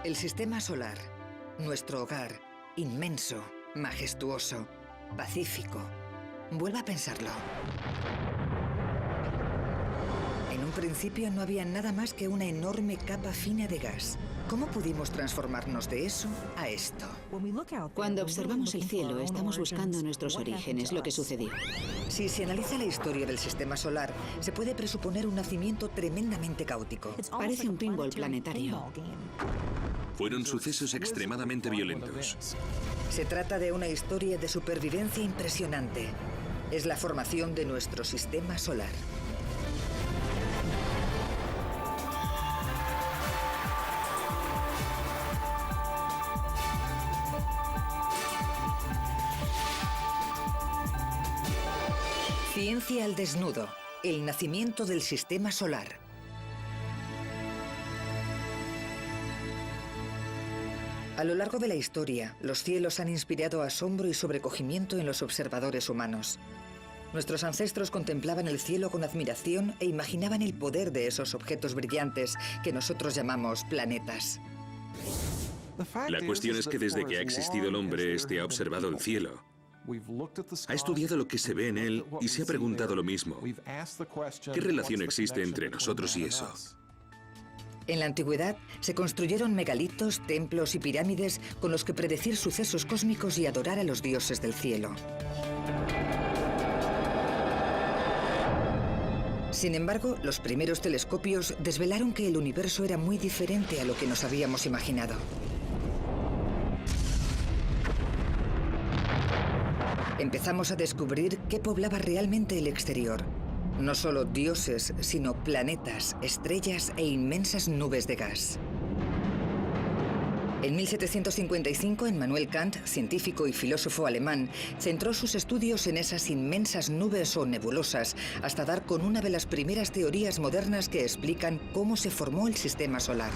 El sistema solar, nuestro hogar, inmenso, majestuoso, pacífico. Vuelva a pensarlo. En un principio no había nada más que una enorme capa fina de gas. ¿Cómo pudimos transformarnos de eso a esto? Cuando observamos el cielo, estamos buscando nuestros orígenes, lo que sucedió. Si se analiza la historia del sistema solar, se puede presuponer un nacimiento tremendamente caótico. Parece un pinball planetario. Fueron sucesos extremadamente violentos. Se trata de una historia de supervivencia impresionante. Es la formación de nuestro sistema solar. Ciencia al desnudo. El nacimiento del sistema solar. A lo largo de la historia, los cielos han inspirado asombro y sobrecogimiento en los observadores humanos. Nuestros ancestros contemplaban el cielo con admiración e imaginaban el poder de esos objetos brillantes que nosotros llamamos planetas. La cuestión es que desde que ha existido el hombre, este ha observado el cielo. Ha estudiado lo que se ve en él y se ha preguntado lo mismo. ¿Qué relación existe entre nosotros y eso? En la antigüedad se construyeron megalitos, templos y pirámides con los que predecir sucesos cósmicos y adorar a los dioses del cielo. Sin embargo, los primeros telescopios desvelaron que el universo era muy diferente a lo que nos habíamos imaginado. Empezamos a descubrir qué poblaba realmente el exterior. No solo dioses, sino planetas, estrellas e inmensas nubes de gas. En 1755, Immanuel Kant, científico y filósofo alemán, centró sus estudios en esas inmensas nubes o nebulosas hasta dar con una de las primeras teorías modernas que explican cómo se formó el sistema solar.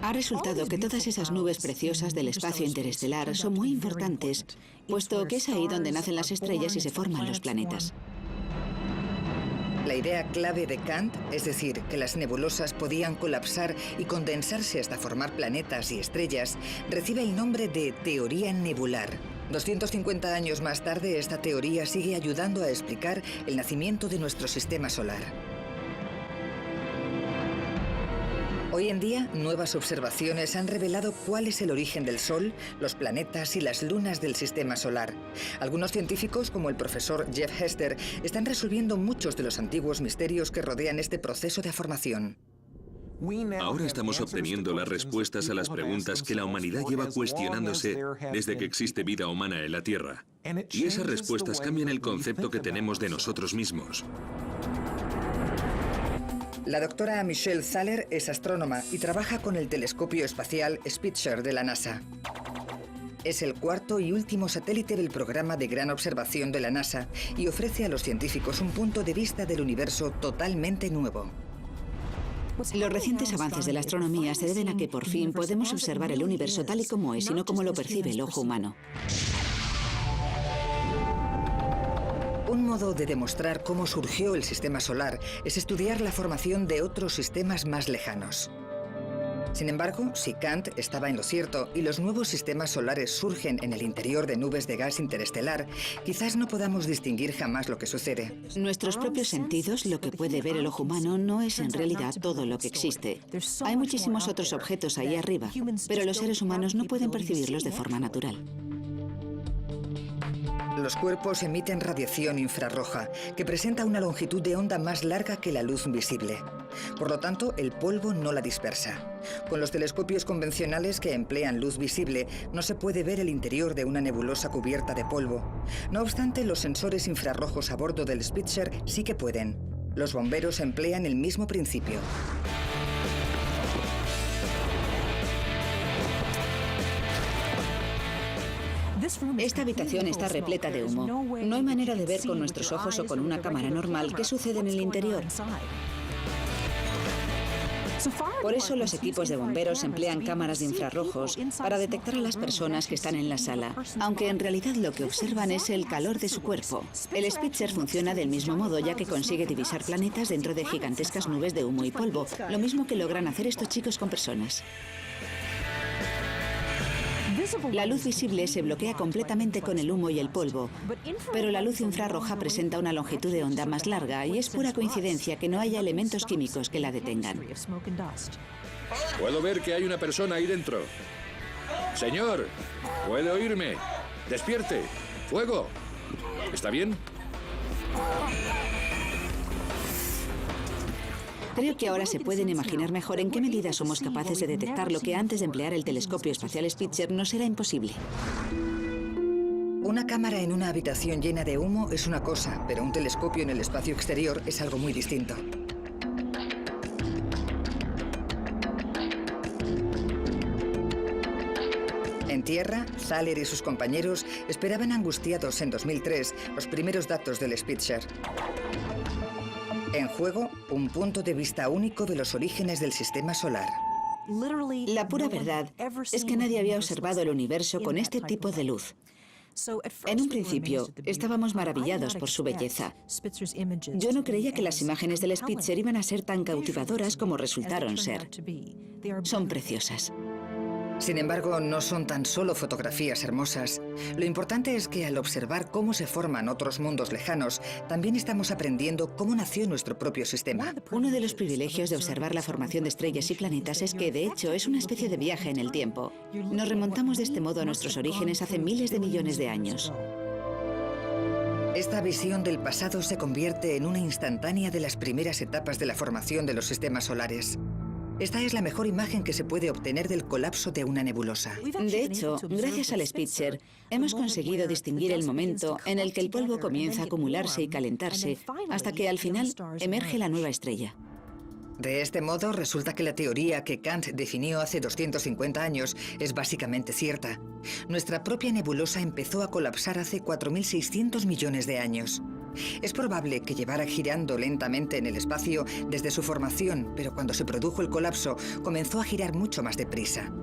Ha resultado que todas esas nubes preciosas del espacio interestelar son muy importantes, puesto que es ahí donde nacen las estrellas y se forman los planetas. La idea clave de Kant, es decir, que las nebulosas podían colapsar y condensarse hasta formar planetas y estrellas, recibe el nombre de teoría nebular. 250 años más tarde, esta teoría sigue ayudando a explicar el nacimiento de nuestro sistema solar. Hoy en día, nuevas observaciones han revelado cuál es el origen del Sol, los planetas y las lunas del sistema solar. Algunos científicos, como el profesor Jeff Hester, están resolviendo muchos de los antiguos misterios que rodean este proceso de formación. Ahora estamos obteniendo las respuestas a las preguntas que la humanidad lleva cuestionándose desde que existe vida humana en la Tierra. Y esas respuestas cambian el concepto que tenemos de nosotros mismos. La doctora Michelle Thaler es astrónoma y trabaja con el telescopio espacial Spitzer de la NASA. Es el cuarto y último satélite del programa de gran observación de la NASA y ofrece a los científicos un punto de vista del universo totalmente nuevo. Los recientes avances de la astronomía se deben a que por fin podemos observar el universo tal y como es y no como lo percibe el ojo humano. Un modo de demostrar cómo surgió el sistema solar es estudiar la formación de otros sistemas más lejanos. Sin embargo, si Kant estaba en lo cierto y los nuevos sistemas solares surgen en el interior de nubes de gas interestelar, quizás no podamos distinguir jamás lo que sucede. Nuestros propios sentidos, lo que puede ver el ojo humano, no es en realidad todo lo que existe. Hay muchísimos otros objetos ahí arriba, pero los seres humanos no pueden percibirlos de forma natural. Los cuerpos emiten radiación infrarroja, que presenta una longitud de onda más larga que la luz visible. Por lo tanto, el polvo no la dispersa. Con los telescopios convencionales que emplean luz visible, no se puede ver el interior de una nebulosa cubierta de polvo. No obstante, los sensores infrarrojos a bordo del Spitzer sí que pueden. Los bomberos emplean el mismo principio. Esta habitación está repleta de humo. No hay manera de ver con nuestros ojos o con una cámara normal qué sucede en el interior. Por eso los equipos de bomberos emplean cámaras de infrarrojos para detectar a las personas que están en la sala, aunque en realidad lo que observan es el calor de su cuerpo. El Spitzer funciona del mismo modo, ya que consigue divisar planetas dentro de gigantescas nubes de humo y polvo, lo mismo que logran hacer estos chicos con personas. La luz visible se bloquea completamente con el humo y el polvo, pero la luz infrarroja presenta una longitud de onda más larga y es pura coincidencia que no haya elementos químicos que la detengan. Puedo ver que hay una persona ahí dentro. Señor, ¿puede oírme? ¡Despierte! ¡Fuego! ¿Está bien? Creo que ahora se pueden imaginar mejor en qué medida somos capaces de detectar lo que antes de emplear el telescopio espacial Spitzer nos era imposible. Una cámara en una habitación llena de humo es una cosa, pero un telescopio en el espacio exterior es algo muy distinto. En tierra, Thaler y sus compañeros esperaban angustiados en 2003 los primeros datos del Spitzer. En juego, un punto de vista único de los orígenes del sistema solar. La pura verdad es que nadie había observado el universo con este tipo de luz. En un principio, estábamos maravillados por su belleza. Yo no creía que las imágenes del Spitzer iban a ser tan cautivadoras como resultaron ser. Son preciosas. Sin embargo, no son tan solo fotografías hermosas. Lo importante es que al observar cómo se forman otros mundos lejanos, también estamos aprendiendo cómo nació nuestro propio sistema. Uno de los privilegios de observar la formación de estrellas y planetas es que, de hecho, es una especie de viaje en el tiempo. Nos remontamos de este modo a nuestros orígenes hace miles de millones de años. Esta visión del pasado se convierte en una instantánea de las primeras etapas de la formación de los sistemas solares. Esta es la mejor imagen que se puede obtener del colapso de una nebulosa. De hecho, gracias al Spitzer, hemos conseguido distinguir el momento en el que el polvo comienza a acumularse y calentarse hasta que al final emerge la nueva estrella. De este modo, resulta que la teoría que Kant definió hace 250 años es básicamente cierta. Nuestra propia nebulosa empezó a colapsar hace 4.600 millones de años. Es probable que llevara girando lentamente en el espacio desde su formación, pero cuando se produjo el colapso, comenzó a girar mucho más deprisa.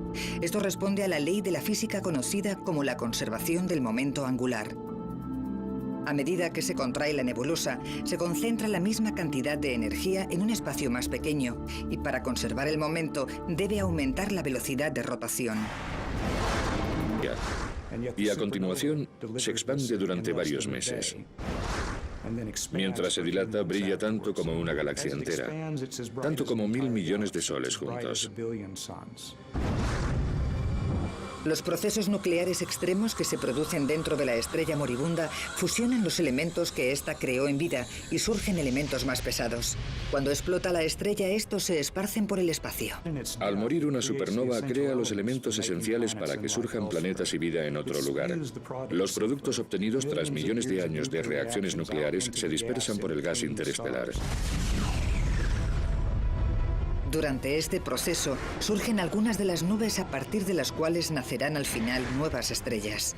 Esto responde a la ley de la física conocida como la conservación del momento angular. A medida que se contrae la nebulosa, se concentra la misma cantidad de energía en un espacio más pequeño, y para conservar el momento debe aumentar la velocidad de rotación. Y a continuación se expande durante varios meses. Mientras se dilata, brilla tanto como una galaxia entera, tanto como 1.000 millones de soles juntos. Los procesos nucleares extremos que se producen dentro de la estrella moribunda fusionan los elementos que ésta creó en vida y surgen elementos más pesados. Cuando explota la estrella, estos se esparcen por el espacio. Al morir una supernova, crea los elementos esenciales para que surjan planetas y vida en otro lugar. Los productos obtenidos tras millones de años de reacciones nucleares se dispersan por el gas interestelar. Durante este proceso surgen algunas de las nubes a partir de las cuales nacerán al final nuevas estrellas.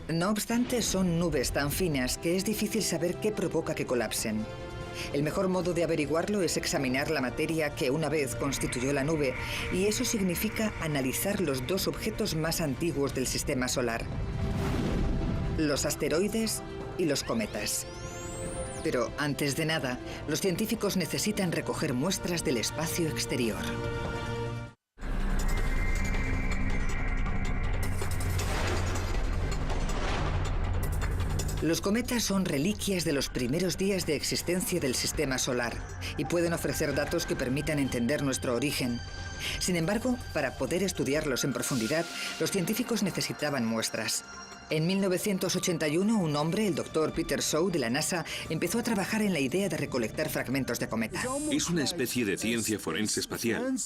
No obstante, son nubes tan finas que es difícil saber qué provoca que colapsen. El mejor modo de averiguarlo es examinar la materia que una vez constituyó la nube, y eso significa analizar los dos objetos más antiguos del sistema solar: los asteroides y los cometas. Pero antes de nada, los científicos necesitan recoger muestras del espacio exterior. Los cometas son reliquias de los primeros días de existencia del sistema solar y pueden ofrecer datos que permitan entender nuestro origen. Sin embargo, para poder estudiarlos en profundidad, los científicos necesitaban muestras. En 1981, un hombre, el Dr. Peter Shaw de la NASA, empezó a trabajar en la idea de recolectar fragmentos de cometa. Es una especie de ciencia forense espacial.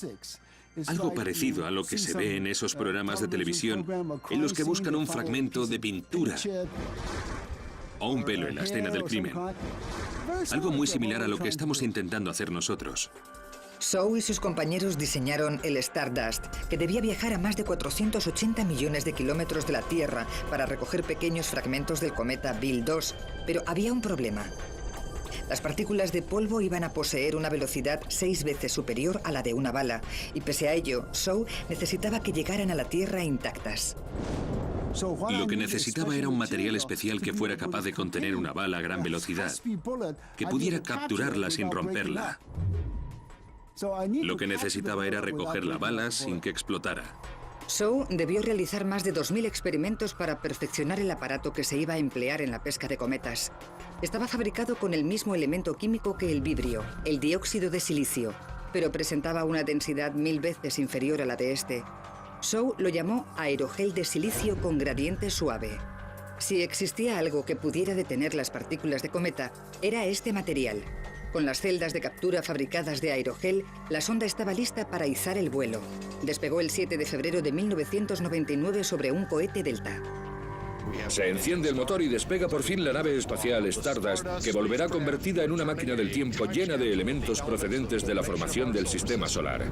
Algo parecido a lo que se ve en esos programas de televisión en los que buscan un fragmento de pintura o un pelo en la escena del crimen. Algo muy similar a lo que estamos intentando hacer nosotros. Shaw y sus compañeros diseñaron el Stardust, que debía viajar a más de 480 millones de kilómetros de la Tierra para recoger pequeños fragmentos del cometa Bill 2, pero había un problema. Las partículas de polvo iban a poseer una velocidad 6 veces superior a la de una bala, y pese a ello, Shaw necesitaba que llegaran a la Tierra intactas. Lo que necesitaba era un material especial que fuera capaz de contener una bala a gran velocidad, que pudiera capturarla sin romperla. Lo que necesitaba era recoger la bala sin que explotara. Shaw debió realizar más de 2000 experimentos para perfeccionar el aparato que se iba a emplear en la pesca de cometas. Estaba fabricado con el mismo elemento químico que el vibrio, el dióxido de silicio, pero presentaba una densidad 1000 veces inferior a la de este. Shaw lo llamó aerogel de silicio con gradiente suave. Si existía algo que pudiera detener las partículas de cometa, era este material. Con las celdas de captura fabricadas de aerogel, la sonda estaba lista para izar el vuelo. Despegó el 7 de febrero de 1999 sobre un cohete Delta. Se enciende el motor y despega por fin la nave espacial Stardust, que volverá convertida en una máquina del tiempo llena de elementos procedentes de la formación del sistema solar.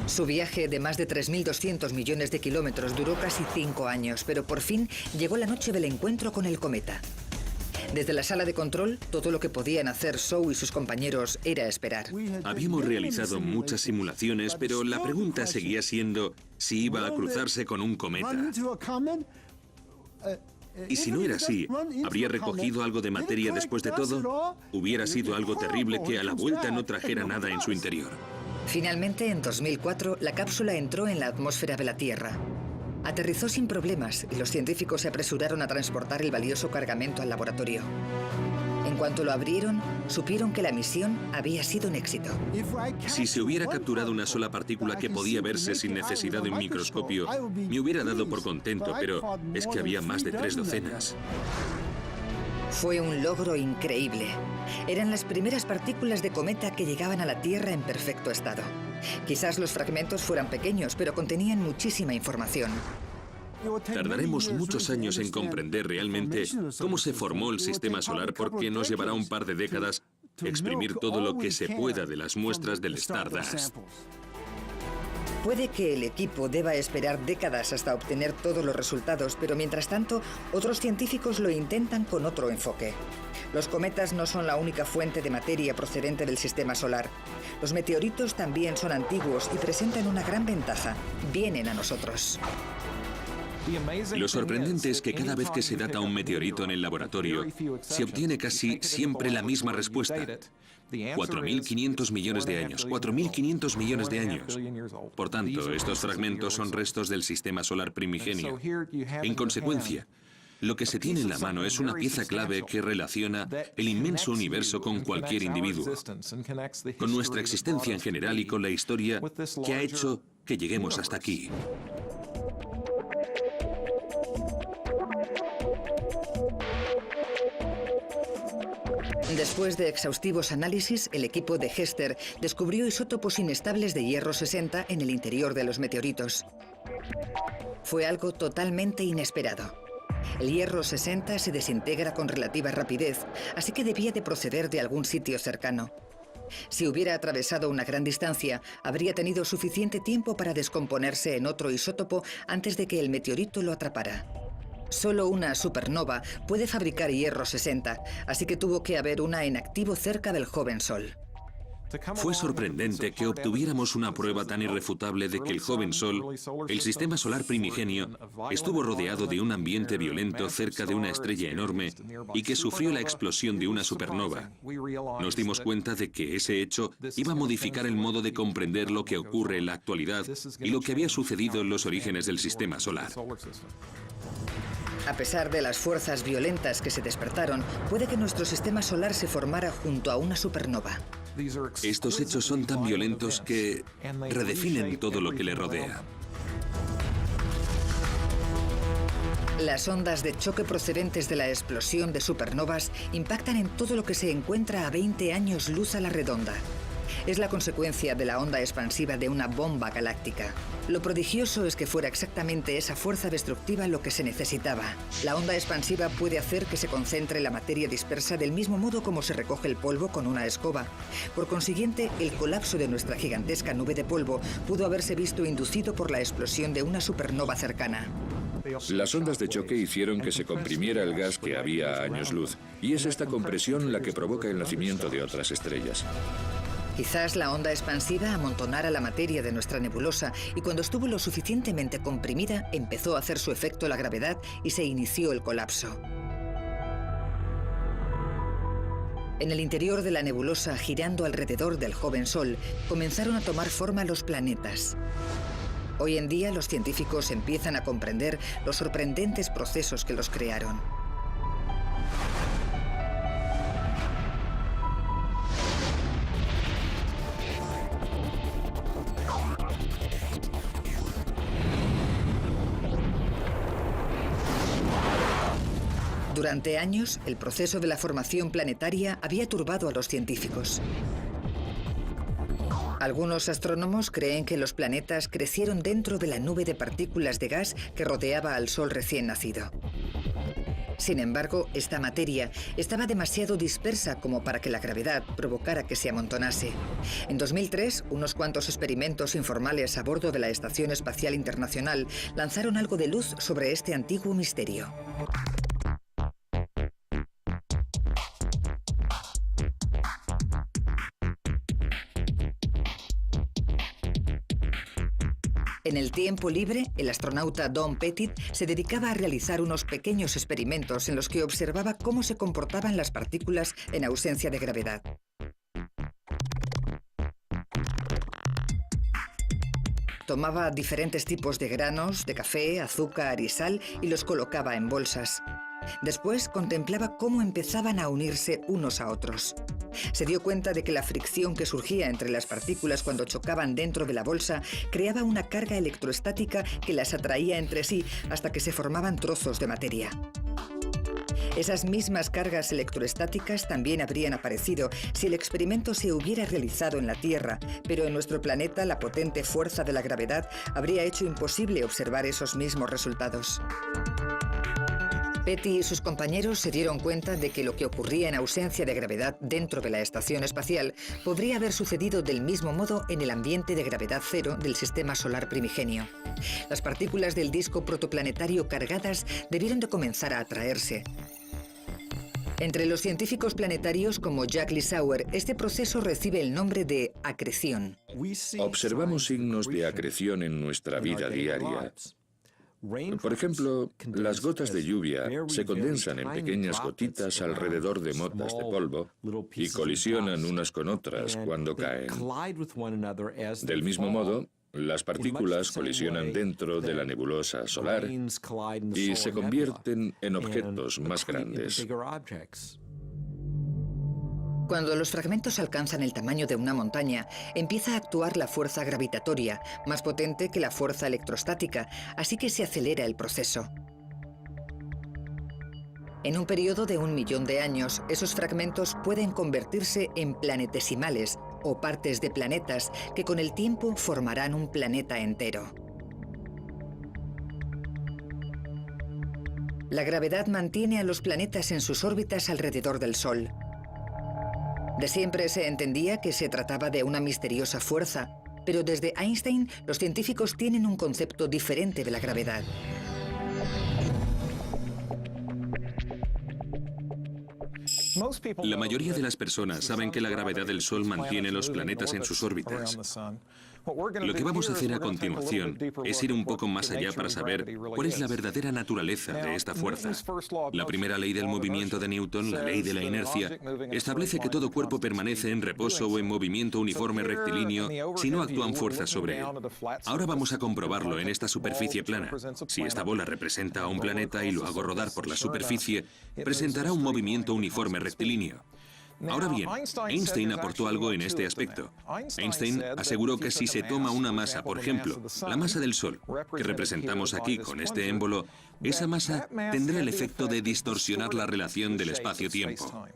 Su viaje de más de 3.200 millones de kilómetros duró casi 5 años, pero por fin llegó la noche del encuentro con el cometa. Desde la sala de control, todo lo que podían hacer Shaw y sus compañeros era esperar. Habíamos realizado muchas simulaciones, pero la pregunta seguía siendo si iba a cruzarse con un cometa. Y si no era así, ¿habría recogido algo de materia después de todo? Hubiera sido algo terrible que a la vuelta no trajera nada en su interior. Finalmente, en 2004, la cápsula entró en la atmósfera de la Tierra. Aterrizó sin problemas y los científicos se apresuraron a transportar el valioso cargamento al laboratorio. En cuanto lo abrieron, supieron que la misión había sido un éxito. Si se hubiera capturado una sola partícula que podía verse sin necesidad de un microscopio, me hubiera dado por contento, pero es que había más de 3 docenas. Fue un logro increíble. Eran las primeras partículas de cometa que llegaban a la Tierra en perfecto estado. Quizás los fragmentos fueran pequeños, pero contenían muchísima información. Tardaremos muchos años en comprender realmente cómo se formó el sistema solar, porque nos llevará un par de décadas exprimir todo lo que se pueda de las muestras del Stardust. Puede que el equipo deba esperar décadas hasta obtener todos los resultados, pero mientras tanto, otros científicos lo intentan con otro enfoque. Los cometas no son la única fuente de materia procedente del sistema solar. Los meteoritos también son antiguos y presentan una gran ventaja. Vienen a nosotros. Lo sorprendente es que cada vez que se data un meteorito en el laboratorio, se obtiene casi siempre la misma respuesta. 4.500 millones de años, 4.500 millones de años. Por tanto, estos fragmentos son restos del sistema solar primigenio. En consecuencia, lo que se tiene en la mano es una pieza clave que relaciona el inmenso universo con cualquier individuo, con nuestra existencia en general y con la historia que ha hecho que lleguemos hasta aquí. Después de exhaustivos análisis, el equipo de Hester descubrió isótopos inestables de hierro 60 en el interior de los meteoritos. Fue algo totalmente inesperado. El hierro 60 se desintegra con relativa rapidez, así que debía de proceder de algún sitio cercano. Si hubiera atravesado una gran distancia, habría tenido suficiente tiempo para descomponerse en otro isótopo antes de que el meteorito lo atrapara. Solo una supernova puede fabricar hierro 60, así que tuvo que haber una en activo cerca del joven Sol. Fue sorprendente que obtuviéramos una prueba tan irrefutable de que el joven Sol, el sistema solar primigenio, estuvo rodeado de un ambiente violento cerca de una estrella enorme y que sufrió la explosión de una supernova. Nos dimos cuenta de que ese hecho iba a modificar el modo de comprender lo que ocurre en la actualidad y lo que había sucedido en los orígenes del sistema solar. A pesar de las fuerzas violentas que se despertaron, puede que nuestro sistema solar se formara junto a una supernova. Estos hechos son tan violentos que redefinen todo lo que le rodea. Las ondas de choque procedentes de la explosión de supernovas impactan en todo lo que se encuentra a 20 años luz a la redonda. Es la consecuencia de la onda expansiva de una bomba galáctica. Lo prodigioso es que fuera exactamente esa fuerza destructiva lo que se necesitaba. La onda expansiva puede hacer que se concentre la materia dispersa del mismo modo como se recoge el polvo con una escoba. Por consiguiente, el colapso de nuestra gigantesca nube de polvo pudo haberse visto inducido por la explosión de una supernova cercana. Las ondas de choque hicieron que se comprimiera el gas que había a años luz, y es esta compresión la que provoca el nacimiento de otras estrellas. Quizás la onda expansiva amontonara la materia de nuestra nebulosa y cuando estuvo lo suficientemente comprimida empezó a hacer su efecto la gravedad y se inició el colapso. En el interior de la nebulosa, girando alrededor del joven Sol, comenzaron a tomar forma los planetas. Hoy en día, los científicos empiezan a comprender los sorprendentes procesos que los crearon. Durante años, el proceso de la formación planetaria había turbado a los científicos. Algunos astrónomos creen que los planetas crecieron dentro de la nube de partículas de gas que rodeaba al Sol recién nacido. Sin embargo, esta materia estaba demasiado dispersa como para que la gravedad provocara que se amontonase. En 2003, unos cuantos experimentos informales a bordo de la Estación Espacial Internacional lanzaron algo de luz sobre este antiguo misterio. En el tiempo libre, el astronauta Don Pettit se dedicaba a realizar unos pequeños experimentos en los que observaba cómo se comportaban las partículas en ausencia de gravedad. Tomaba diferentes tipos de granos, de café, azúcar y sal y los colocaba en bolsas. Después contemplaba cómo empezaban a unirse unos a otros. Se dio cuenta de que la fricción que surgía entre las partículas cuando chocaban dentro de la bolsa creaba una carga electroestática que las atraía entre sí hasta que se formaban trozos de materia. Esas mismas cargas electroestáticas también habrían aparecido si el experimento se hubiera realizado en la Tierra, pero en nuestro planeta la potente fuerza de la gravedad habría hecho imposible observar esos mismos resultados. Pettit y sus compañeros se dieron cuenta de que lo que ocurría en ausencia de gravedad dentro de la estación espacial podría haber sucedido del mismo modo en el ambiente de gravedad cero del sistema solar primigenio. Las partículas del disco protoplanetario cargadas debieron de comenzar a atraerse. Entre los científicos planetarios como Jack Lissauer, este proceso recibe el nombre de acreción. Observamos signos de acreción en nuestra vida diaria. Por ejemplo, las gotas de lluvia se condensan en pequeñas gotitas alrededor de motas de polvo y colisionan unas con otras cuando caen. Del mismo modo, las partículas colisionan dentro de la nebulosa solar y se convierten en objetos más grandes. Cuando los fragmentos alcanzan el tamaño de una montaña, empieza a actuar la fuerza gravitatoria, más potente que la fuerza electrostática, así que se acelera el proceso. En un periodo de 1 millón de años, esos fragmentos pueden convertirse en planetesimales, o partes de planetas, que con el tiempo formarán un planeta entero. La gravedad mantiene a los planetas en sus órbitas alrededor del Sol. De siempre se entendía que se trataba de una misteriosa fuerza, pero desde Einstein los científicos tienen un concepto diferente de la gravedad. La mayoría de las personas saben que la gravedad del Sol mantiene los planetas en sus órbitas. Lo que vamos a hacer a continuación es ir un poco más allá para saber cuál es la verdadera naturaleza de esta fuerza. La primera ley del movimiento de Newton, la ley de la inercia, establece que todo cuerpo permanece en reposo o en movimiento uniforme rectilíneo si no actúan fuerzas sobre él. Ahora vamos a comprobarlo en esta superficie plana. Si esta bola representa a un planeta y lo hago rodar por la superficie, presentará un movimiento uniforme rectilíneo. Ahora bien, Einstein aportó algo en este aspecto. Einstein aseguró que si se toma una masa, por ejemplo, la masa del Sol, que representamos aquí con este émbolo, esa masa tendrá el efecto de distorsionar la relación del espacio-tiempo.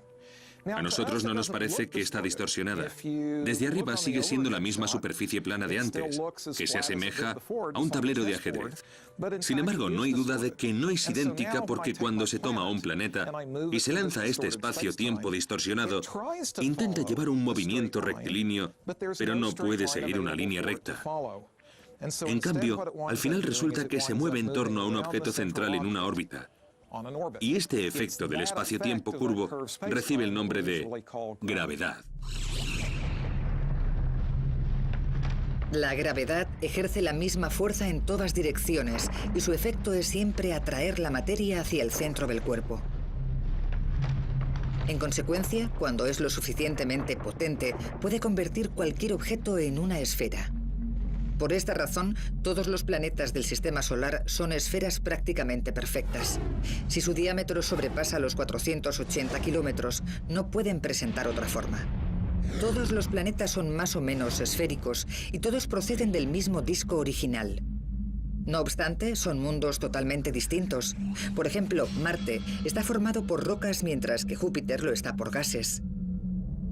A nosotros no nos parece que está distorsionada. Desde arriba sigue siendo la misma superficie plana de antes, que se asemeja a un tablero de ajedrez. Sin embargo, no hay duda de que no es idéntica porque cuando se toma un planeta y se lanza a este espacio-tiempo distorsionado, intenta llevar un movimiento rectilíneo, pero no puede seguir una línea recta. En cambio, al final resulta que se mueve en torno a un objeto central en una órbita. Y este efecto del espacio-tiempo curvo recibe el nombre de gravedad. La gravedad ejerce la misma fuerza en todas direcciones y su efecto es siempre atraer la materia hacia el centro del cuerpo. En consecuencia, cuando es lo suficientemente potente, puede convertir cualquier objeto en una esfera. Por esta razón, todos los planetas del Sistema Solar son esferas prácticamente perfectas. Si su diámetro sobrepasa los 480 kilómetros, no pueden presentar otra forma. Todos los planetas son más o menos esféricos y todos proceden del mismo disco original. No obstante, son mundos totalmente distintos. Por ejemplo, Marte está formado por rocas mientras que Júpiter lo está por gases.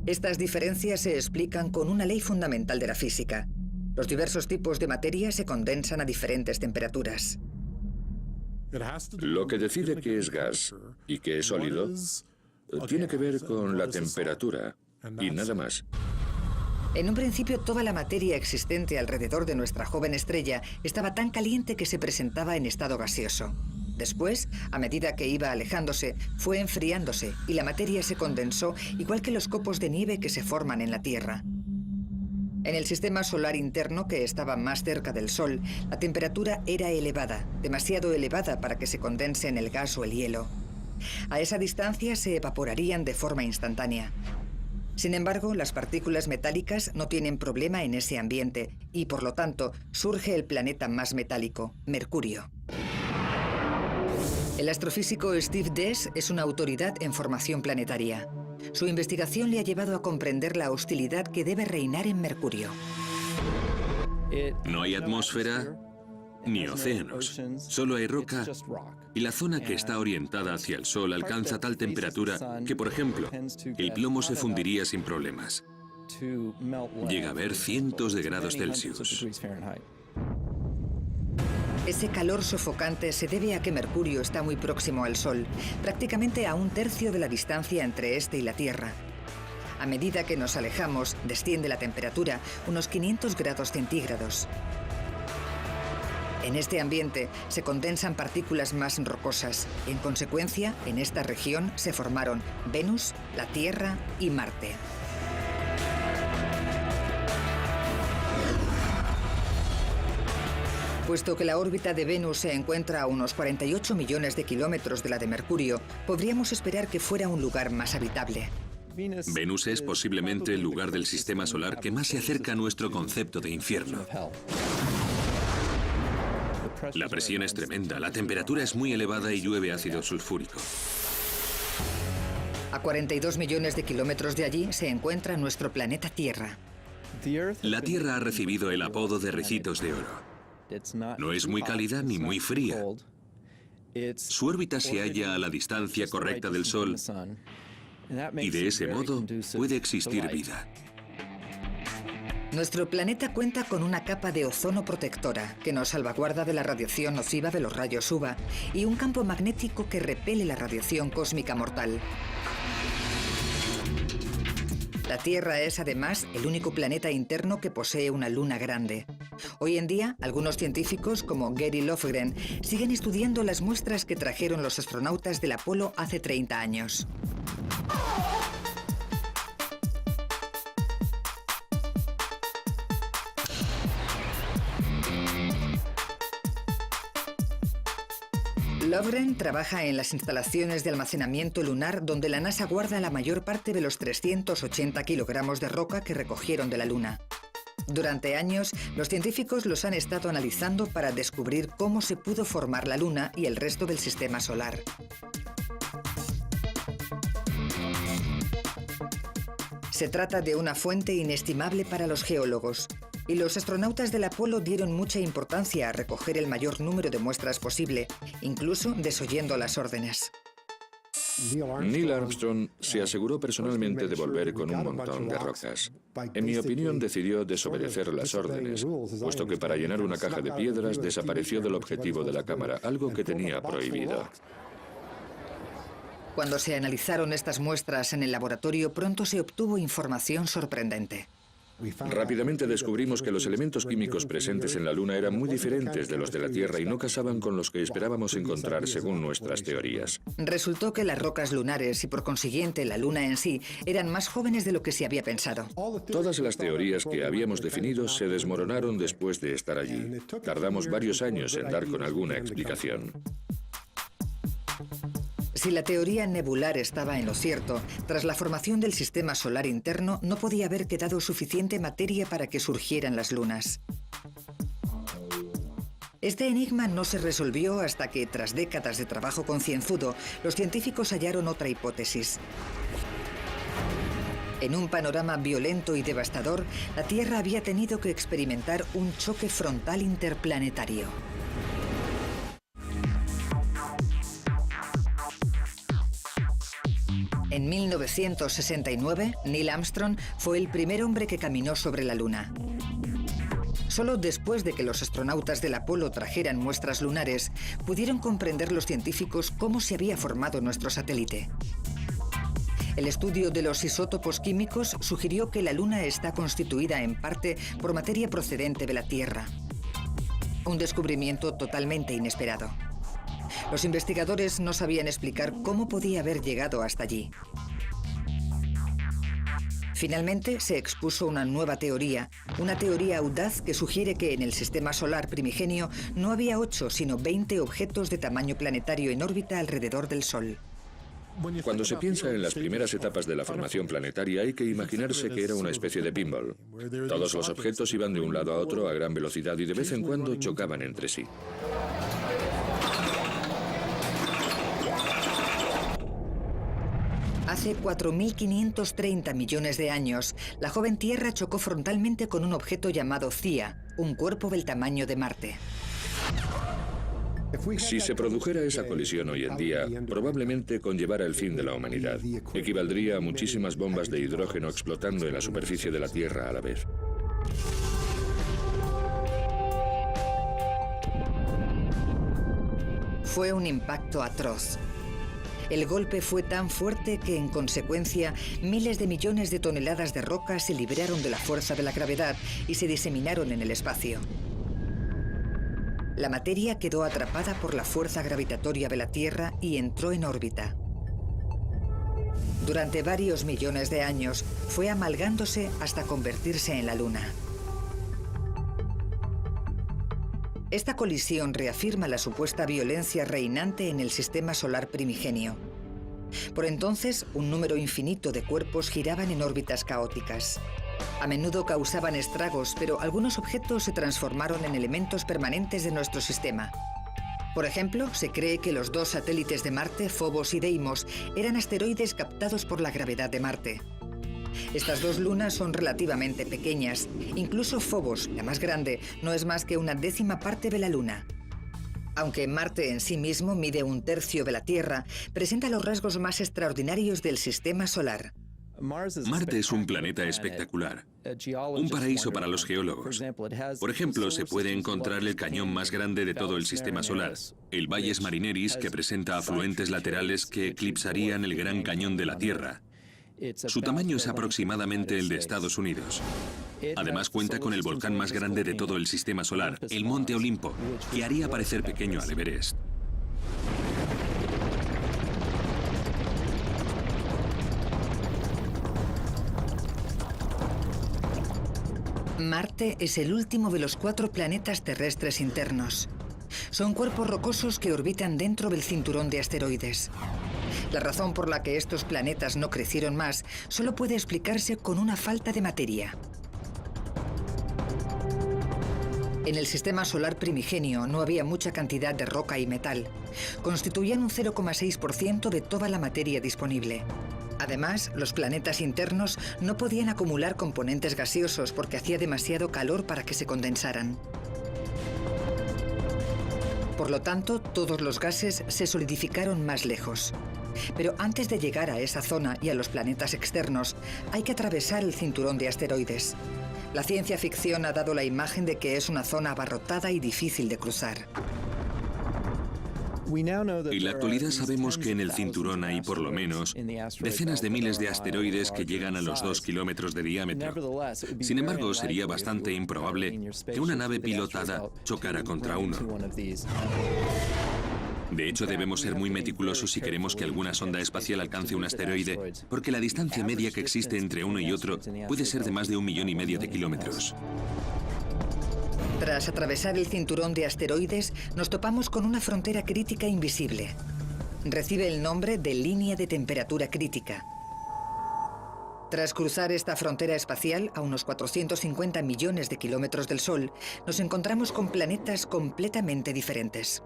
Estas diferencias se explican con una ley fundamental de la física. Los diversos tipos de materia se condensan a diferentes temperaturas. Lo que decide qué es gas y qué es sólido tiene que ver con la temperatura y nada más. En un principio, toda la materia existente alrededor de nuestra joven estrella estaba tan caliente que se presentaba en estado gaseoso. Después, a medida que iba alejándose, fue enfriándose y la materia se condensó igual que los copos de nieve que se forman en la Tierra. En el sistema solar interno, que estaba más cerca del Sol, la temperatura era elevada, demasiado elevada para que se condense en el gas o el hielo. A esa distancia se evaporarían de forma instantánea. Sin embargo, las partículas metálicas no tienen problema en ese ambiente y, por lo tanto, surge el planeta más metálico, Mercurio. El astrofísico Steve Dees es una autoridad en formación planetaria. Su investigación le ha llevado a comprender la hostilidad que debe reinar en Mercurio. No hay atmósfera ni océanos, solo hay roca y la zona que está orientada hacia el Sol alcanza tal temperatura que, por ejemplo, el plomo se fundiría sin problemas. Llega a haber cientos de grados Celsius. Ese calor sofocante se debe a que Mercurio está muy próximo al Sol, prácticamente a un tercio de la distancia entre este y la Tierra. A medida que nos alejamos, desciende la temperatura unos 500 grados centígrados. En este ambiente se condensan partículas más rocosas. En consecuencia, en esta región se formaron Venus, la Tierra y Marte. Puesto que la órbita de Venus se encuentra a unos 48 millones de kilómetros de la de Mercurio, podríamos esperar que fuera un lugar más habitable. Venus es posiblemente el lugar del sistema solar que más se acerca a nuestro concepto de infierno. La presión es tremenda, la temperatura es muy elevada y llueve ácido sulfúrico. A 42 millones de kilómetros de allí se encuentra nuestro planeta Tierra. La Tierra ha recibido el apodo de Ricitos de Oro. No es muy cálida ni muy fría. Su órbita se halla a la distancia correcta del Sol y de ese modo puede existir vida. Nuestro planeta cuenta con una capa de ozono protectora que nos salvaguarda de la radiación nociva de los rayos UVA y un campo magnético que repele la radiación cósmica mortal. La Tierra es, además, el único planeta interno que posee una luna grande. Hoy en día, algunos científicos, como Gary Lofgren, siguen estudiando las muestras que trajeron los astronautas del Apolo hace 30 años. Lofgren trabaja en las instalaciones de almacenamiento lunar donde la NASA guarda la mayor parte de los 380 kilogramos de roca que recogieron de la Luna. Durante años, los científicos los han estado analizando para descubrir cómo se pudo formar la Luna y el resto del sistema solar. Se trata de una fuente inestimable para los geólogos. Y los astronautas del Apolo dieron mucha importancia a recoger el mayor número de muestras posible, incluso desoyendo las órdenes. Neil Armstrong se aseguró personalmente de volver con un montón de rocas. En mi opinión, decidió desobedecer las órdenes, puesto que para llenar una caja de piedras desapareció del objetivo de la cámara, algo que tenía prohibido. Cuando se analizaron estas muestras en el laboratorio, pronto se obtuvo información sorprendente. Rápidamente descubrimos que los elementos químicos presentes en la Luna eran muy diferentes de los de la Tierra y no casaban con los que esperábamos encontrar según nuestras teorías. Resultó que las rocas lunares y por consiguiente la Luna en sí eran más jóvenes de lo que se había pensado. Todas las teorías que habíamos definido se desmoronaron después de estar allí. Tardamos varios años en dar con alguna explicación. Si la teoría nebular estaba en lo cierto, tras la formación del sistema solar interno no podía haber quedado suficiente materia para que surgieran las lunas. Este enigma no se resolvió hasta que, tras décadas de trabajo concienzudo, los científicos hallaron otra hipótesis. En un panorama violento y devastador, la Tierra había tenido que experimentar un choque frontal interplanetario. En 1969, Neil Armstrong fue el primer hombre que caminó sobre la Luna. Solo después de que los astronautas del Apolo trajeran muestras lunares, pudieron comprender los científicos cómo se había formado nuestro satélite. El estudio de los isótopos químicos sugirió que la Luna está constituida en parte por materia procedente de la Tierra. Un descubrimiento totalmente inesperado. Los investigadores no sabían explicar cómo podía haber llegado hasta allí. Finalmente se expuso una nueva teoría, una teoría audaz que sugiere que en el sistema solar primigenio no había 8, sino 20 objetos de tamaño planetario en órbita alrededor del Sol. Cuando se piensa en las primeras etapas de la formación planetaria, hay que imaginarse que era una especie de pinball. Todos los objetos iban de un lado a otro a gran velocidad y de vez en cuando chocaban entre sí. Hace 4.530 millones de años, la joven Tierra chocó frontalmente con un objeto llamado Theia, un cuerpo del tamaño de Marte. Si se produjera esa colisión hoy en día, probablemente conllevara el fin de la humanidad. Equivaldría a muchísimas bombas de hidrógeno explotando en la superficie de la Tierra a la vez. Fue un impacto atroz. El golpe fue tan fuerte que, en consecuencia, miles de millones de toneladas de roca se libraron de la fuerza de la gravedad y se diseminaron en el espacio. La materia quedó atrapada por la fuerza gravitatoria de la Tierra y entró en órbita. Durante varios millones de años, fue amalgándose hasta convertirse en la Luna. Esta colisión reafirma la supuesta violencia reinante en el sistema solar primigenio. Por entonces, un número infinito de cuerpos giraban en órbitas caóticas. A menudo causaban estragos, pero algunos objetos se transformaron en elementos permanentes de nuestro sistema. Por ejemplo, se cree que los 2 satélites de Marte, Phobos y Deimos, eran asteroides captados por la gravedad de Marte. Estas 2 lunas son relativamente pequeñas. Incluso Phobos, la más grande, no es más que una 10ª parte de la Luna. Aunque Marte en sí mismo mide 1/3 de la Tierra, presenta los rasgos más extraordinarios del sistema solar. Marte es un planeta espectacular, un paraíso para los geólogos. Por ejemplo, se puede encontrar el cañón más grande de todo el sistema solar, el Valles Marineris, que presenta afluentes laterales que eclipsarían el Gran Cañón de la Tierra. Su tamaño es aproximadamente el de Estados Unidos. Además cuenta con el volcán más grande de todo el sistema solar, el Monte Olimpo, que haría parecer pequeño al Everest. Marte es el último de los 4 planetas terrestres internos. Son cuerpos rocosos que orbitan dentro del cinturón de asteroides. La razón por la que estos planetas no crecieron más solo puede explicarse con una falta de materia. En el sistema solar primigenio no había mucha cantidad de roca y metal. Constituían un 0,6% de toda la materia disponible. Además, los planetas internos no podían acumular componentes gaseosos porque hacía demasiado calor para que se condensaran. Por lo tanto, todos los gases se solidificaron más lejos. Pero antes de llegar a esa zona y a los planetas externos, hay que atravesar el cinturón de asteroides. La ciencia ficción ha dado la imagen de que es una zona abarrotada y difícil de cruzar. En la actualidad sabemos que en el cinturón hay por lo menos decenas de miles de asteroides que llegan a los 2 kilómetros de diámetro. Sin embargo, sería bastante improbable que una nave pilotada chocara contra uno. De hecho, debemos ser muy meticulosos si queremos que alguna sonda espacial alcance un asteroide, porque la distancia media que existe entre uno y otro puede ser de más de 1,5 millones de kilómetros. Tras atravesar el cinturón de asteroides, nos topamos con una frontera crítica invisible. Recibe el nombre de línea de temperatura crítica. Tras cruzar esta frontera espacial a unos 450 millones de kilómetros del Sol, nos encontramos con planetas completamente diferentes.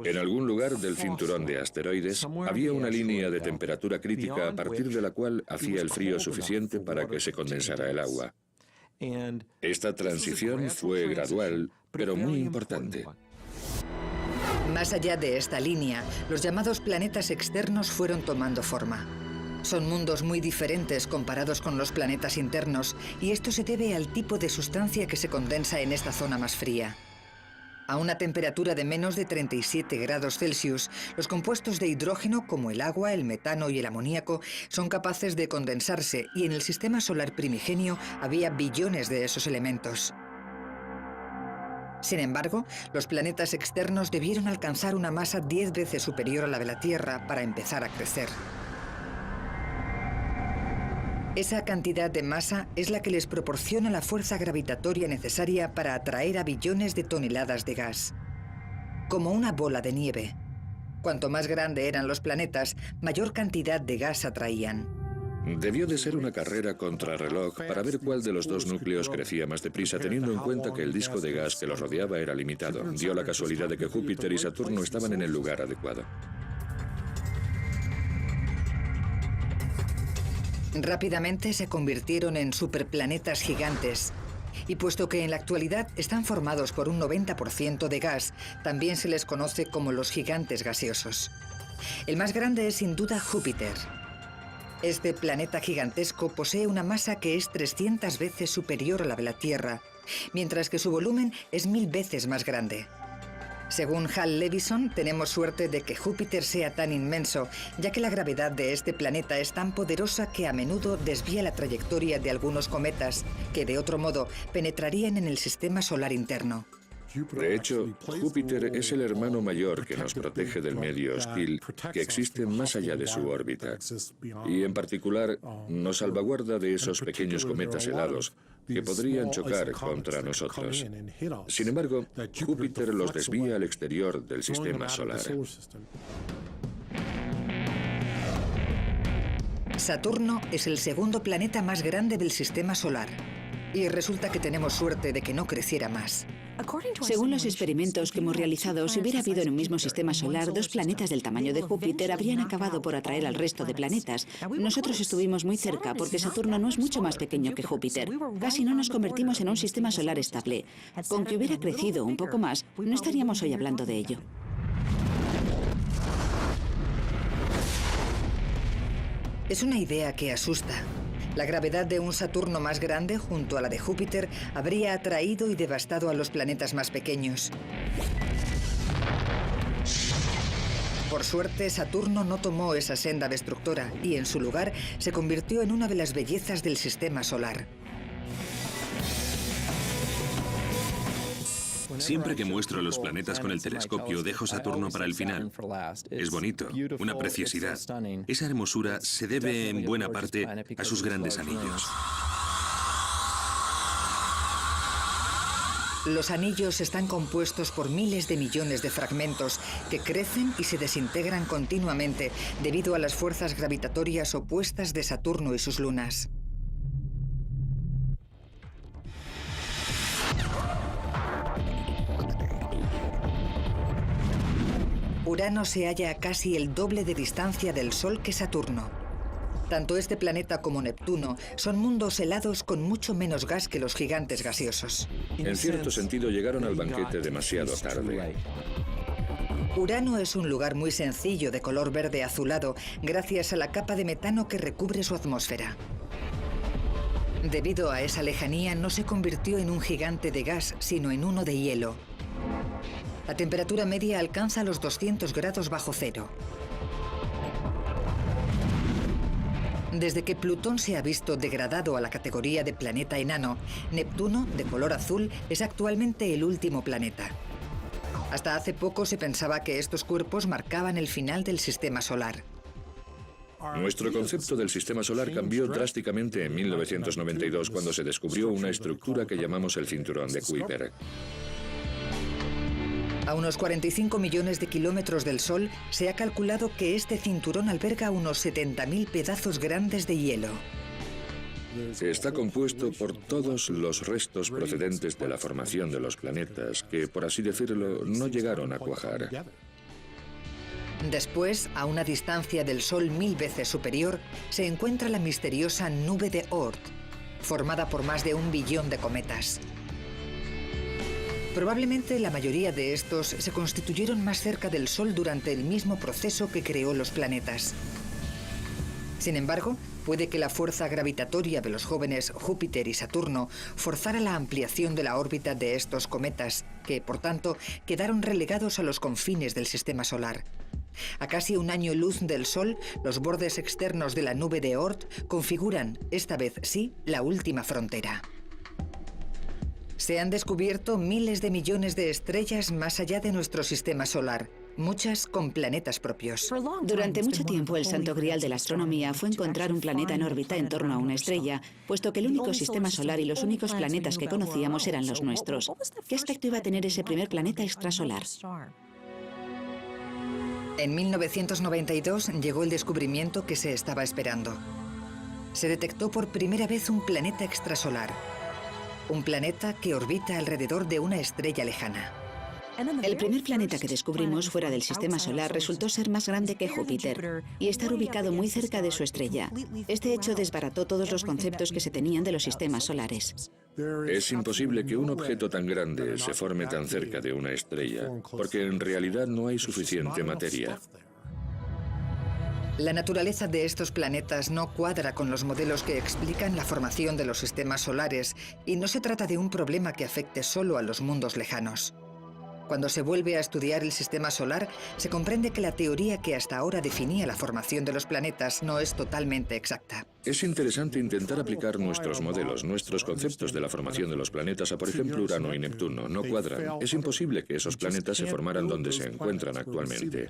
En algún lugar del cinturón de asteroides había una línea de temperatura crítica a partir de la cual hacía el frío suficiente para que se condensara el agua. Esta transición fue gradual, pero muy importante. Más allá de esta línea, los llamados planetas externos fueron tomando forma. Son mundos muy diferentes comparados con los planetas internos, y esto se debe al tipo de sustancia que se condensa en esta zona más fría. A una temperatura de menos de 37 grados Celsius, los compuestos de hidrógeno, como el agua, el metano y el amoníaco, son capaces de condensarse, y en el sistema solar primigenio había billones de esos elementos. Sin embargo, los planetas externos debieron alcanzar una masa 10 veces superior a la de la Tierra para empezar a crecer. Esa cantidad de masa es la que les proporciona la fuerza gravitatoria necesaria para atraer a billones de toneladas de gas. Como una bola de nieve. Cuanto más grande eran los planetas, mayor cantidad de gas atraían. Debió de ser una carrera contrarreloj para ver cuál de los dos núcleos crecía más deprisa, teniendo en cuenta que el disco de gas que los rodeaba era limitado. Dio la casualidad de que Júpiter y Saturno estaban en el lugar adecuado. Rápidamente se convirtieron en superplanetas gigantes. Y puesto que en la actualidad están formados por un 90% de gas, también se les conoce como los gigantes gaseosos. El más grande es sin duda Júpiter. Este planeta gigantesco posee una masa que es 300 veces superior a la de la Tierra, mientras que su volumen es 1000 veces más grande. Según Hal Levison, tenemos suerte de que Júpiter sea tan inmenso, ya que la gravedad de este planeta es tan poderosa que a menudo desvía la trayectoria de algunos cometas que, de otro modo, penetrarían en el sistema solar interno. De hecho, Júpiter es el hermano mayor que nos protege del medio hostil que existe más allá de su órbita. Y en particular, nos salvaguarda de esos pequeños cometas helados que podrían chocar contra nosotros. Sin embargo, Júpiter los desvía al exterior del sistema solar. Saturno es el segundo planeta más grande del sistema solar. Y resulta que tenemos suerte de que no creciera más. Según los experimentos que hemos realizado, si hubiera habido en un mismo sistema solar dos planetas del tamaño de Júpiter, habrían acabado por atraer al resto de planetas. Nosotros estuvimos muy cerca porque Saturno no es mucho más pequeño que Júpiter. Casi no nos convertimos en un sistema solar estable. Con que hubiera crecido un poco más, no estaríamos hoy hablando de ello. Es una idea que asusta. La gravedad de un Saturno más grande junto a la de Júpiter habría atraído y devastado a los planetas más pequeños. Por suerte, Saturno no tomó esa senda destructora y en su lugar se convirtió en una de las bellezas del sistema solar. Siempre que muestro los planetas con el telescopio, dejo Saturno para el final. Es bonito, una preciosidad. Esa hermosura se debe en buena parte a sus grandes anillos. Los anillos están compuestos por miles de millones de fragmentos que crecen y se desintegran continuamente debido a las fuerzas gravitatorias opuestas de Saturno y sus lunas. Urano se halla a casi el doble de distancia del Sol que Saturno. Tanto este planeta como Neptuno son mundos helados con mucho menos gas que los gigantes gaseosos. En cierto sentido, llegaron al banquete demasiado tarde. Urano es un lugar muy sencillo de color verde azulado gracias a la capa de metano que recubre su atmósfera. Debido a esa lejanía, no se convirtió en un gigante de gas, sino en uno de hielo. La temperatura media alcanza los 200 grados bajo cero. Desde que Plutón se ha visto degradado a la categoría de planeta enano, Neptuno, de color azul, es actualmente el último planeta. Hasta hace poco se pensaba que estos cuerpos marcaban el final del sistema solar. Nuestro concepto del sistema solar cambió drásticamente en 1992 cuando se descubrió una estructura que llamamos el cinturón de Kuiper. A unos 45 millones de kilómetros del Sol, se ha calculado que este cinturón alberga unos 70.000 pedazos grandes de hielo. Está compuesto por todos los restos procedentes de la formación de los planetas que, por así decirlo, no llegaron a cuajar. Después, a una distancia del Sol 1000 veces superior, se encuentra la misteriosa nube de Oort, formada por más de 1 billón de cometas. Probablemente la mayoría de estos se constituyeron más cerca del Sol durante el mismo proceso que creó los planetas. Sin embargo, puede que la fuerza gravitatoria de los jóvenes Júpiter y Saturno forzara la ampliación de la órbita de estos cometas, que, por tanto, quedaron relegados a los confines del sistema solar. A casi 1 año luz del Sol, los bordes externos de la nube de Oort configuran, esta vez sí, la última frontera. Se han descubierto miles de millones de estrellas más allá de nuestro sistema solar, muchas con planetas propios. Durante mucho tiempo, el santo grial de la astronomía fue encontrar un planeta en órbita en torno a una estrella, puesto que el único sistema solar y los únicos planetas que conocíamos eran los nuestros. ¿Qué aspecto iba a tener ese primer planeta extrasolar? En 1992 llegó el descubrimiento que se estaba esperando. Se detectó por primera vez un planeta extrasolar. Un planeta que orbita alrededor de una estrella lejana. El primer planeta que descubrimos fuera del sistema solar resultó ser más grande que Júpiter y estar ubicado muy cerca de su estrella. Este hecho desbarató todos los conceptos que se tenían de los sistemas solares. Es imposible que un objeto tan grande se forme tan cerca de una estrella, porque en realidad no hay suficiente materia. La naturaleza de estos planetas no cuadra con los modelos que explican la formación de los sistemas solares, y no se trata de un problema que afecte solo a los mundos lejanos. Cuando se vuelve a estudiar el sistema solar, se comprende que la teoría que hasta ahora definía la formación de los planetas no es totalmente exacta. Es interesante intentar aplicar nuestros modelos, nuestros conceptos de la formación de los planetas a, por ejemplo, Urano y Neptuno. No cuadran. Es imposible que esos planetas se formaran donde se encuentran actualmente.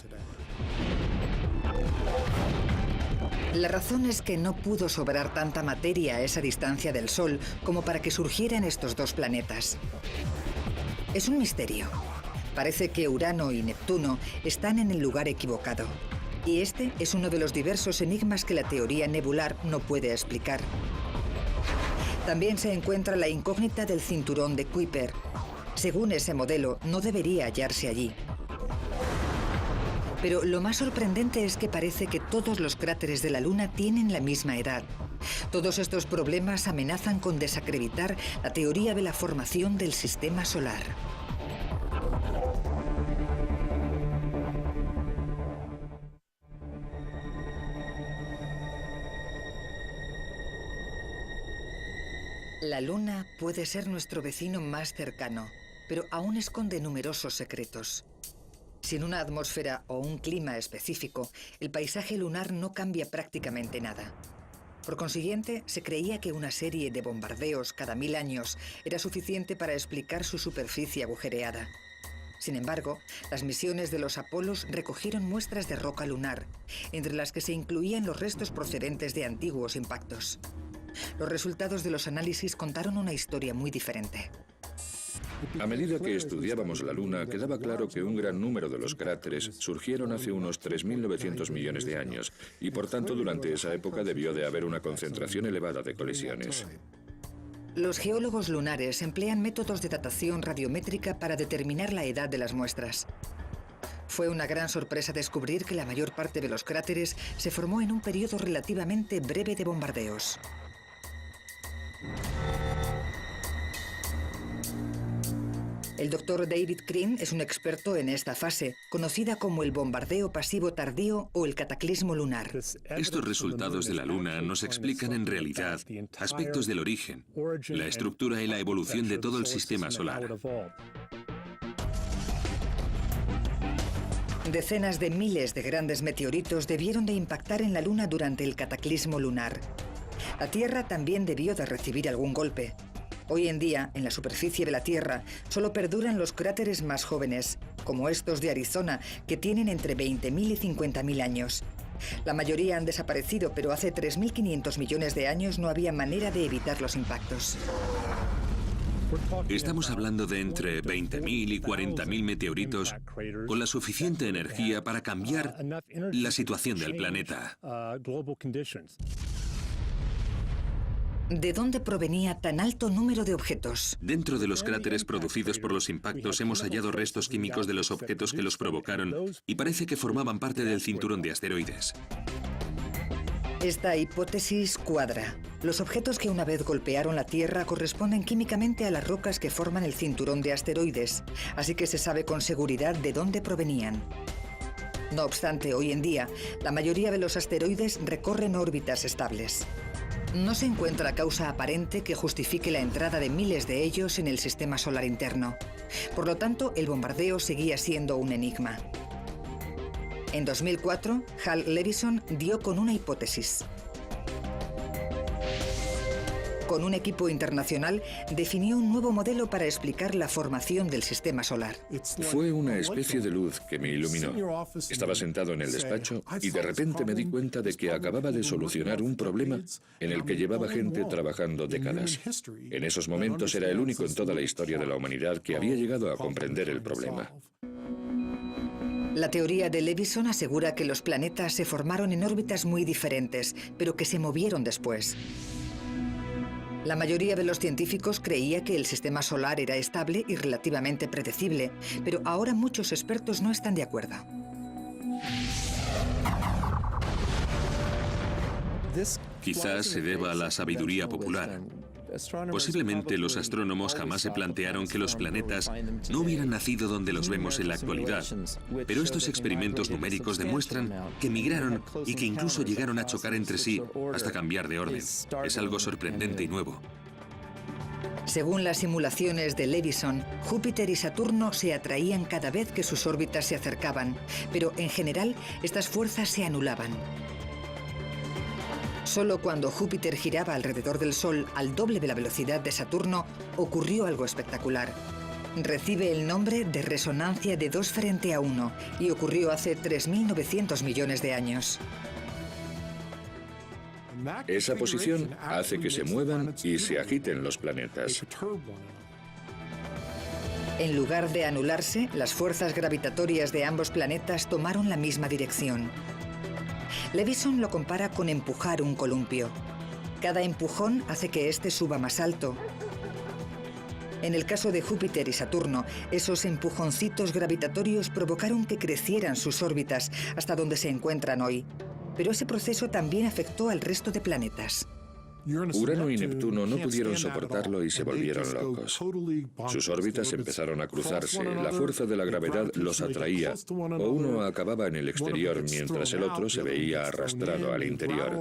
La razón es que no pudo sobrar tanta materia a esa distancia del Sol como para que surgieran estos dos planetas. Es un misterio. Parece que Urano y Neptuno están en el lugar equivocado. Y este es uno de los diversos enigmas que la teoría nebular no puede explicar. También se encuentra la incógnita del cinturón de Kuiper. Según ese modelo, no debería hallarse allí. Pero lo más sorprendente es que parece que todos los cráteres de la Luna tienen la misma edad. Todos estos problemas amenazan con desacreditar la teoría de la formación del sistema solar. La Luna puede ser nuestro vecino más cercano, pero aún esconde numerosos secretos. Sin una atmósfera o un clima específico, el paisaje lunar no cambia prácticamente nada. Por consiguiente, se creía que una serie de bombardeos cada 1000 años era suficiente para explicar su superficie agujereada. Sin embargo, las misiones de los Apolos recogieron muestras de roca lunar, entre las que se incluían los restos procedentes de antiguos impactos. Los resultados de los análisis contaron una historia muy diferente. A medida que estudiábamos la Luna, quedaba claro que un gran número de los cráteres surgieron hace unos 3.900 millones de años, y por tanto durante esa época debió de haber una concentración elevada de colisiones. Los geólogos lunares emplean métodos de datación radiométrica para determinar la edad de las muestras. Fue una gran sorpresa descubrir que la mayor parte de los cráteres se formó en un periodo relativamente breve de bombardeos. El Dr. David Crean es un experto en esta fase, conocida como el bombardeo pasivo tardío o el cataclismo lunar. Estos resultados de la Luna nos explican en realidad aspectos del origen, la estructura y la evolución de todo el sistema solar. Decenas de miles de grandes meteoritos debieron de impactar en la Luna durante el cataclismo lunar. La Tierra también debió de recibir algún golpe. Hoy en día, en la superficie de la Tierra, solo perduran los cráteres más jóvenes, como estos de Arizona, que tienen entre 20.000 y 50.000 años. La mayoría han desaparecido, pero hace 3.500 millones de años no había manera de evitar los impactos. Estamos hablando de entre 20.000 y 40.000 meteoritos con la suficiente energía para cambiar la situación del planeta. ¿De dónde provenía tan alto número de objetos? Dentro de los cráteres producidos por los impactos hemos hallado restos químicos de los objetos que los provocaron y parece que formaban parte del cinturón de asteroides. Esta hipótesis cuadra. Los objetos que una vez golpearon la Tierra corresponden químicamente a las rocas que forman el cinturón de asteroides, así que se sabe con seguridad de dónde provenían. No obstante, hoy en día, la mayoría de los asteroides recorren órbitas estables. No se encuentra causa aparente que justifique la entrada de miles de ellos en el sistema solar interno. Por lo tanto, el bombardeo seguía siendo un enigma. En 2004, Hal Levison dio con una hipótesis. Con un equipo internacional, definió un nuevo modelo para explicar la formación del sistema solar. Fue una especie de luz que me iluminó. Estaba sentado en el despacho y de repente me di cuenta de que acababa de solucionar un problema en el que llevaba gente trabajando décadas. En esos momentos era el único en toda la historia de la humanidad que había llegado a comprender el problema. La teoría de Levison asegura que los planetas se formaron en órbitas muy diferentes, pero que se movieron después. La mayoría de los científicos creía que el sistema solar era estable y relativamente predecible, pero ahora muchos expertos no están de acuerdo. Quizás se deba a la sabiduría popular. Posiblemente los astrónomos jamás se plantearon que los planetas no hubieran nacido donde los vemos en la actualidad, pero estos experimentos numéricos demuestran que migraron y que incluso llegaron a chocar entre sí hasta cambiar de orden. Es algo sorprendente y nuevo. Según las simulaciones de Levison, Júpiter y Saturno se atraían cada vez que sus órbitas se acercaban, pero en general estas fuerzas se anulaban. Solo cuando Júpiter giraba alrededor del Sol al doble de la velocidad de Saturno, ocurrió algo espectacular. Recibe el nombre de resonancia de 2 frente a 1 y ocurrió hace 3.900 millones de años. Esa posición hace que se muevan y se agiten los planetas. En lugar de anularse, las fuerzas gravitatorias de ambos planetas tomaron la misma dirección. Levison lo compara con empujar un columpio. Cada empujón hace que éste suba más alto. En el caso de Júpiter y Saturno, esos empujoncitos gravitatorios provocaron que crecieran sus órbitas hasta donde se encuentran hoy. Pero ese proceso también afectó al resto de planetas. Urano y Neptuno no pudieron soportarlo y se volvieron locos. Sus órbitas empezaron a cruzarse, la fuerza de la gravedad los atraía, o uno acababa en el exterior mientras el otro se veía arrastrado al interior.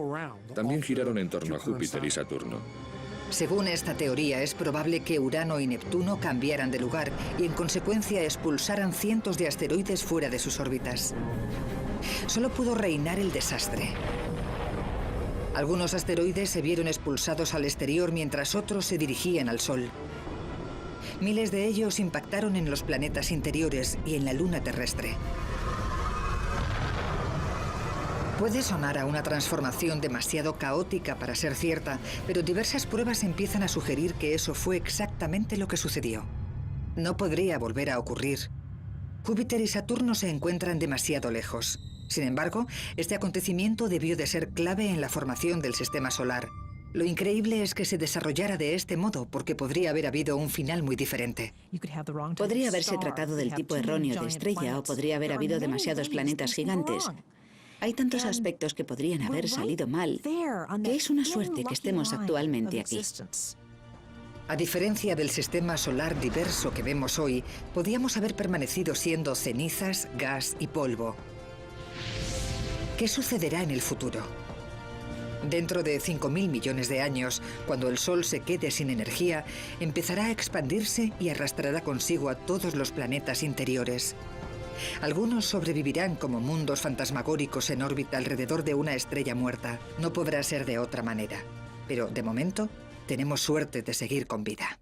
También giraron en torno a Júpiter y Saturno. Según esta teoría, es probable que Urano y Neptuno cambiaran de lugar y en consecuencia expulsaran cientos de asteroides fuera de sus órbitas. Solo pudo reinar el desastre. Algunos asteroides se vieron expulsados al exterior mientras otros se dirigían al Sol. Miles de ellos impactaron en los planetas interiores y en la Luna terrestre. Puede sonar a una transformación demasiado caótica para ser cierta, pero diversas pruebas empiezan a sugerir que eso fue exactamente lo que sucedió. No podría volver a ocurrir. Júpiter y Saturno se encuentran demasiado lejos. Sin embargo, este acontecimiento debió de ser clave en la formación del sistema solar. Lo increíble es que se desarrollara de este modo, porque podría haber habido un final muy diferente. Podría haberse tratado del tipo erróneo de estrella o podría haber habido demasiados planetas gigantes. Hay tantos aspectos que podrían haber salido mal, que es una suerte que estemos actualmente aquí. A diferencia del sistema solar diverso que vemos hoy, podíamos haber permanecido siendo cenizas, gas y polvo. ¿Qué sucederá en el futuro? Dentro de 5.000 millones de años, cuando el Sol se quede sin energía, empezará a expandirse y arrastrará consigo a todos los planetas interiores. Algunos sobrevivirán como mundos fantasmagóricos en órbita alrededor de una estrella muerta. No podrá ser de otra manera. Pero, de momento, tenemos suerte de seguir con vida.